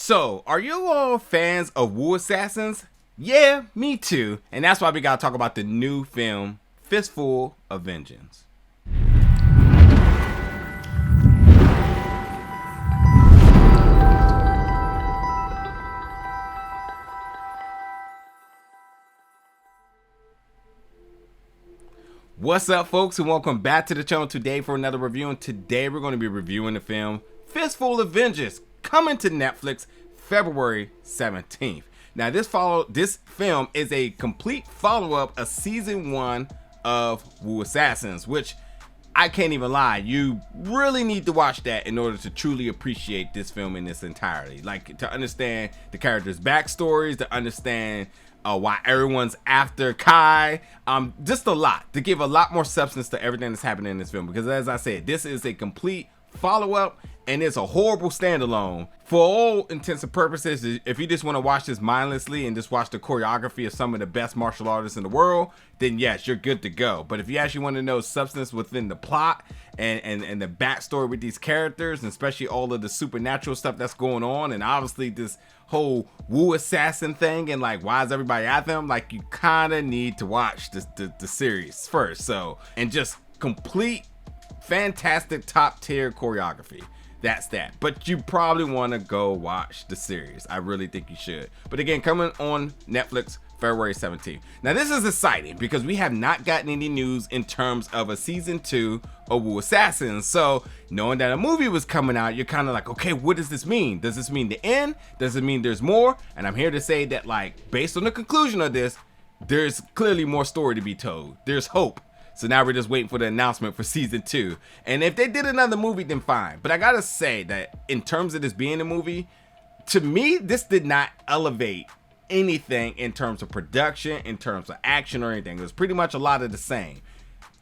So, are you all fans of Wu Assassins? Yeah, me too. And that's why we gotta talk about the new film, Fistful of Vengeance. What's up, folks, and welcome back to the channel today for another review. And today we're going to be reviewing the film Fistful of Vengeance, coming to Netflix February 17th. Now, this film is a complete follow-up of season 1 of Wu Assassins, which I can't even lie, you really need to watch that in order to truly appreciate this film in its entirety. Like, to understand the characters' backstories, to understand why everyone's after Kai, just a lot, to give a lot more substance to everything that's happening in this film, because as I said, this is a complete follow-up and it's a horrible standalone. For all intents and purposes, if you just want to watch this mindlessly and just watch the choreography of some of the best martial artists in the world, then yes, you're good to go. But if you actually want to know substance within the plot and the backstory with these characters, and especially all of the supernatural stuff that's going on, and obviously this whole Wu assassin thing, and like, why is everybody at them, like, you kind of need to watch the series first. So, and just complete fantastic top tier choreography. That's that. But you probably want to go watch the series. I really think you should. But again, coming on Netflix February 17th. Now, this is exciting because we have not gotten any news in terms of a season 2 of Wu Assassins. So knowing that a movie was coming out, you're kind of like, okay, what does this mean? Does this mean the end? Does it mean there's more? And I'm here to say that, like, based on the conclusion of this, there's clearly more story to be told. There's hope. So now we're just waiting for the announcement for season 2. And if they did another movie, then fine. But I gotta say that in terms of this being a movie, to me, this did not elevate anything in terms of production, in terms of action or anything. It was pretty much a lot of the same.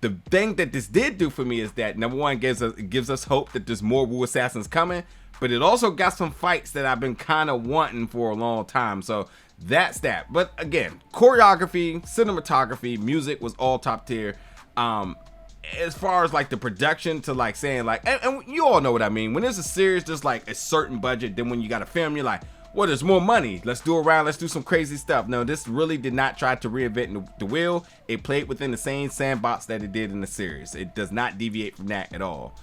The thing that this did do for me is that, number one, it gives us hope that there's more Wu Assassins coming, but it also got some fights that I've been kind of wanting for a long time. So that's that. But again, choreography, cinematography, music was all top tier. As far as like the production, to like saying like, and you all know what I mean, when there's a series, there's like a certain budget, then when you got a film, you're like, well, there's more money, let's do let's do some crazy stuff. No, this really did not try to reinvent the wheel. It played within the same sandbox that it did in the series. It does not deviate from that at all.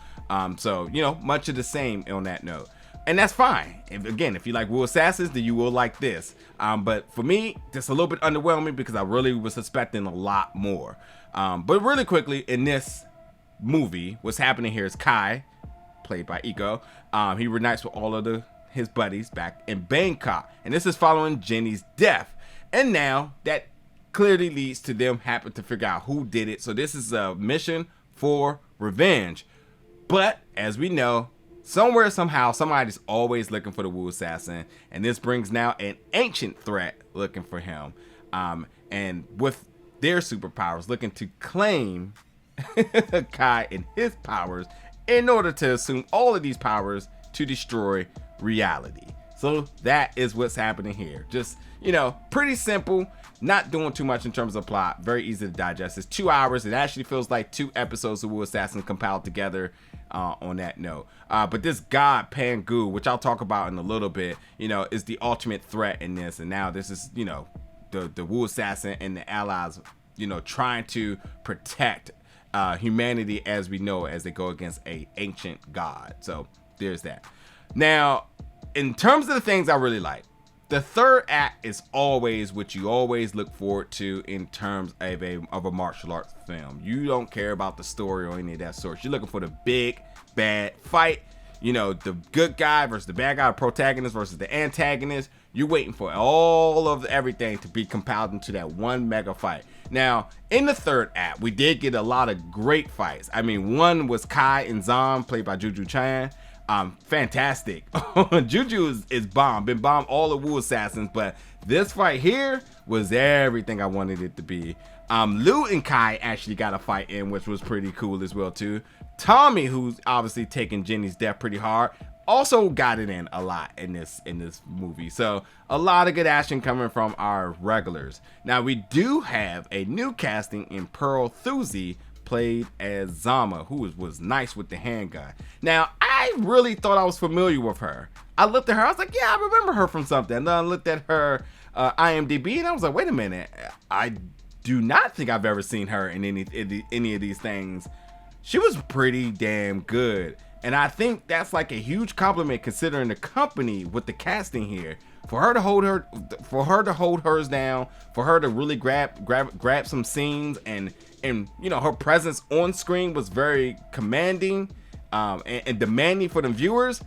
So, you know, much of the same on that note. And that's fine. If you like Wu Assassins, then you will like this. But for me, just a little bit underwhelming because I really was expecting a lot more. But really quickly, in this movie, what's happening here is Kai, played by Iko, he reunites with all of his buddies back in Bangkok. And this is following Jenny's death. And now that clearly leads to them having to figure out who did it. So this is a mission for revenge. But as we know, somewhere, somehow, somebody's always looking for the Wu Assassin, and this brings now an ancient threat looking for him, and with their superpowers looking to claim Kai and his powers in order to assume all of these powers to destroy reality. So that is what's happening here. Just, you know, pretty simple, not doing too much in terms of plot, very easy to digest. It's 2 hours. It actually feels like 2 episodes of Wu Assassin compiled together. On that note, but this god Pangu, which I'll talk about in a little bit, you know, is the ultimate threat in this. And now this is, you know, the Wu Assassin and the allies, you know, trying to protect humanity as we know, as they go against a ancient god. So there's that. Now, in terms of the things I really like, the third act is always what you always look forward to in terms of a martial arts film. You don't care about the story or any of that sort. You're looking for the big bad fight. You know, the good guy versus the bad guy, the protagonist versus the antagonist. You're waiting for all of everything to be compiled into that one mega fight. Now, in the third act, we did get a lot of great fights. I mean, one was Kai and Zom, played by Juju Chan. Fantastic. Juju is bomb, been bomb all the Wu Assassins, but this fight here was everything I wanted it to be. Lu and Kai actually got a fight in, which was pretty cool as well too. Tommy, who's obviously taking Jenny's death pretty hard, also got it in a lot in this movie. So a lot of good action coming from our regulars. Now we do have a new casting in Pearl Thusi, played as Zama, who was nice with the handgun. Now, I really thought I was familiar with her. I looked at her, I was like, yeah, I remember her from something. And then I looked at her IMDb, and I was like, wait a minute, I do not think I've ever seen her in any of these things. She was pretty damn good. And I think that's like a huge compliment considering the company with the casting here. For her to hold hers down, for her to really grab some scenes, and you know, her presence on screen was very commanding and demanding for the viewers.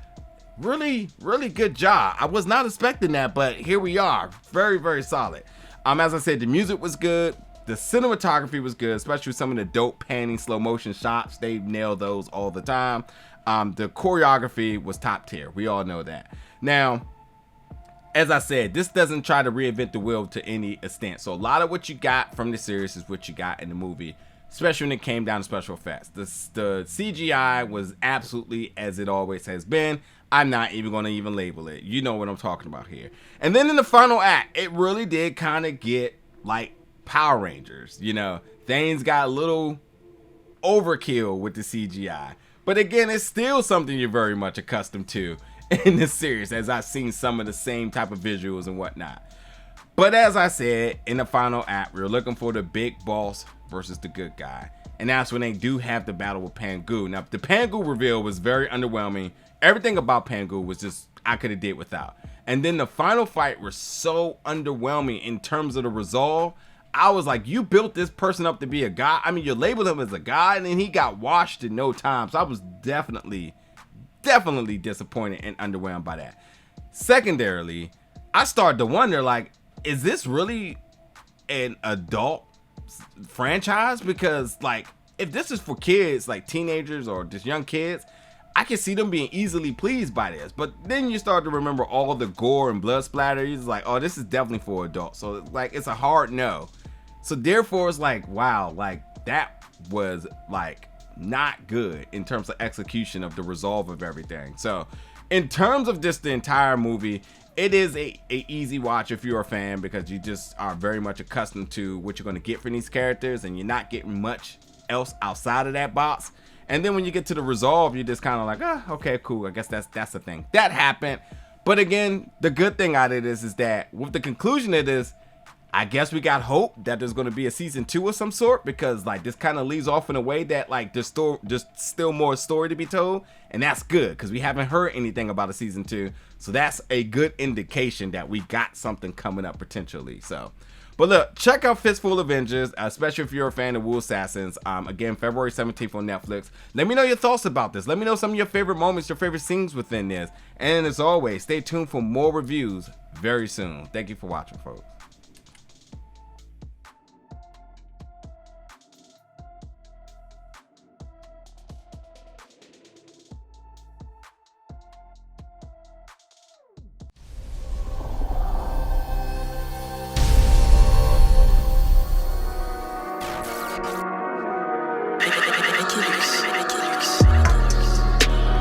Really good job. I was not expecting that, but here we are. Very solid. As I said, the music was good. The cinematography was good, especially some of the dope panning slow motion shots. They nailed those all the time. The choreography was top tier. We all know that. Now, as I said, this doesn't try to reinvent the wheel to any extent. So a lot of what you got from the series is what you got in the movie, especially when it came down to special effects. The CGI was absolutely as it always has been. I'm not even going to even label it. You know what I'm talking about here. And then in the final act, it really did kind of get like Power Rangers. You know, things got a little overkill with the CGI. But again, it's still something you're very much accustomed to in this series, as I've seen some of the same type of visuals and whatnot. But as I said, in the final act, we're looking for the big boss versus the good guy. And that's when they do have the battle with Pangu. Now, the Pangu reveal was very underwhelming. Everything about Pangu was just, I could have did without. And then the final fight was so underwhelming in terms of the resolve. I was like, you built this person up to be a god. I mean, you labeled him as a god, and then he got washed in no time. So I was definitely disappointed and underwhelmed by that. Secondarily, I started to wonder, like, is this really an adult franchise? Because, like, if this is for kids, like teenagers or just young kids, I can see them being easily pleased by this. But then you start to remember all the gore and blood splatter. It's like, oh, this is definitely for adults. So, like, it's a hard no. So therefore, it's like, wow, like, that was like not good in terms of execution of the resolve of everything. So in terms of just the entire movie, it is a easy watch if you're a fan, because you just are very much accustomed to what you're going to get from these characters, and you're not getting much else outside of that box. And then when you get to the resolve, you're just kind of like, oh, okay, cool, I guess that's the thing that happened. But again, the good thing out of this is that with the conclusion of this, I guess we got hope that there's going to be a season 2 of some sort, because like this kind of leaves off in a way that like there's still more story to be told, and that's good because we haven't heard anything about a season 2. So that's a good indication that we got something coming up potentially. So, but look, check out Fistful Avengers, especially if you're a fan of Wu Assassins. Again, February 17th on Netflix. Let me know your thoughts about this. Let me know some of your favorite moments, your favorite scenes within this. And as always, stay tuned for more reviews very soon. Thank you for watching, folks.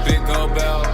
Big gold bell.